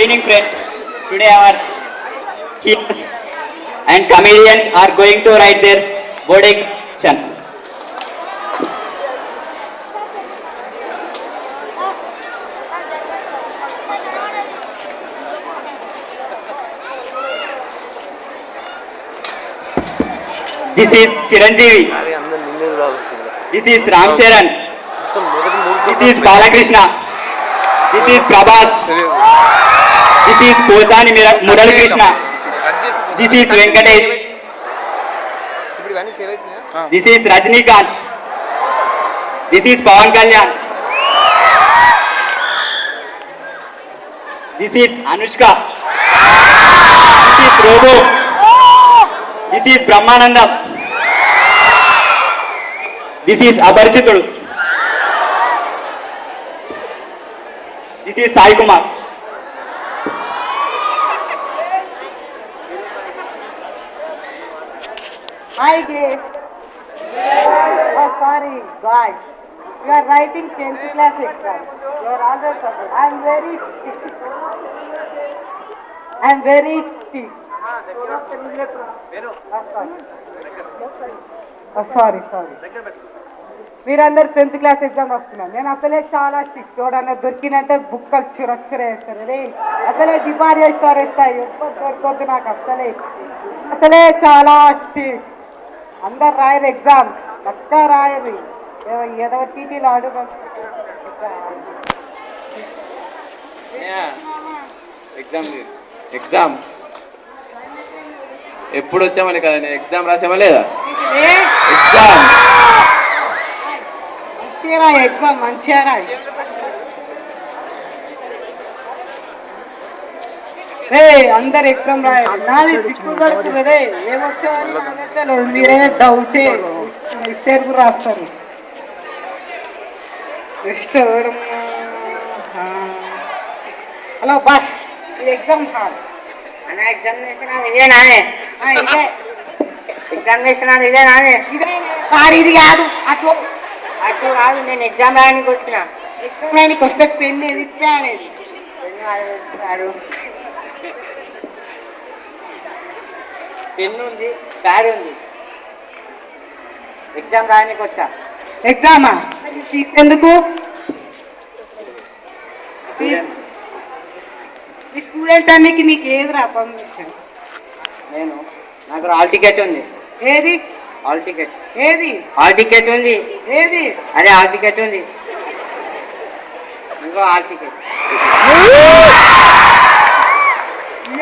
evening, friends. Today our heroes and comedians are going to write their board exam. This is Chiranjeevi. This is Ram Charan. This is Balakrishna. This is Prabhas. This is Kosani Mural Krishna. This is Venkatesh. This is Rajnikant. This is Pawan Kalyan. This is Anushka. This is Robo. This is Brahmanandam. This is Abarchitudu. This is Sai Kumar. Hi kids. Oh sorry guys. You are writing 10th class exam. You are always sorry. I am very sick. Sorry మీరందరు 10th class exam వస్తున్నారు. నేను అసలే చాలా stick. చూడన్న దొరికినంటే బుక్కలు చురక్షర వేస్తారు. అదే అసలే depart చేసి పారేస్తాయి. ఎప్పుడు దొరకొద్దు నాకు అసలే చాలా స్టిక్. అందరు రాయరు ఎగ్జామ్. చక్కగా రాయరు. ఏదో టీటీలు అడుగు ఎగ్జామ్ ఎప్పుడు వచ్చామని కదా నేను ఎగ్జామ్ రాసామా లేదా? ఎగ్జామ్ మంచిగా రాయి. అందరు ఎగ్జామ్ రాయాలి. నాది చిక్కు పడుతుంది. ఏమొచ్చావు మీరైనా డౌటే మిస్టేక్ కూడా రాస్తారు. హలో బస్ ఇది ఎగ్జామ్ హాల్ అన్న. ఎగ్జామినేషన్ ఇదేనానే? ఇదే ఎగ్జామినేషన్ ఇదేనానే? ఇదే సార్. ఇది కాదు అటు అటు కాదు. నేను ఎగ్జామ్ రాయడానికి వచ్చిన. ఎగ్జామ్ రాయడానికి వస్తే పెన్ ఏది ప్యాన్ ఏది? పెన్ ఉంది, ప్యాడ్ ఉంది. ఎగ్జామ్ రాయడానికి వచ్చా. ఎగ్జామా? ఎందుకు? ఈ స్టూడెంట్ అన్నికి నీకు ఏది రా పర్మిషన్? నాకు హాల్ టికెట్ ఉంది. ఏది హాల్ టికెట్? ఏది హాల్ టికెట్ ఉంది? ఏది? అరే హాల్ టికెట్ ఉంది. ఇంకో హాల్ టికెట్.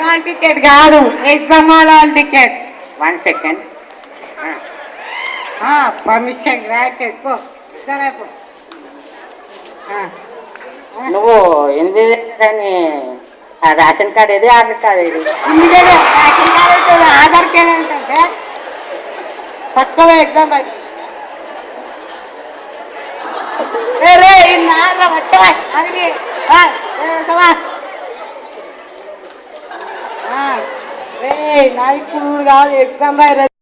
హాల్ టికెట్ కాదు, exam hall ticket. 1 second. Permission granted. పో సరే పో. నువ్వు ఎనిమిది రేషన్ కార్డ్ ఏది? ఆధార్ కార్డ్ ఏది? రేషన్ కార్డ్ ఆధార్ కార్డ్ ఏంటంటే తక్కువ ఎగ్జామ్ అది. నాది ఇప్పుడు కాదు ఎగ్జామ్ రాయి.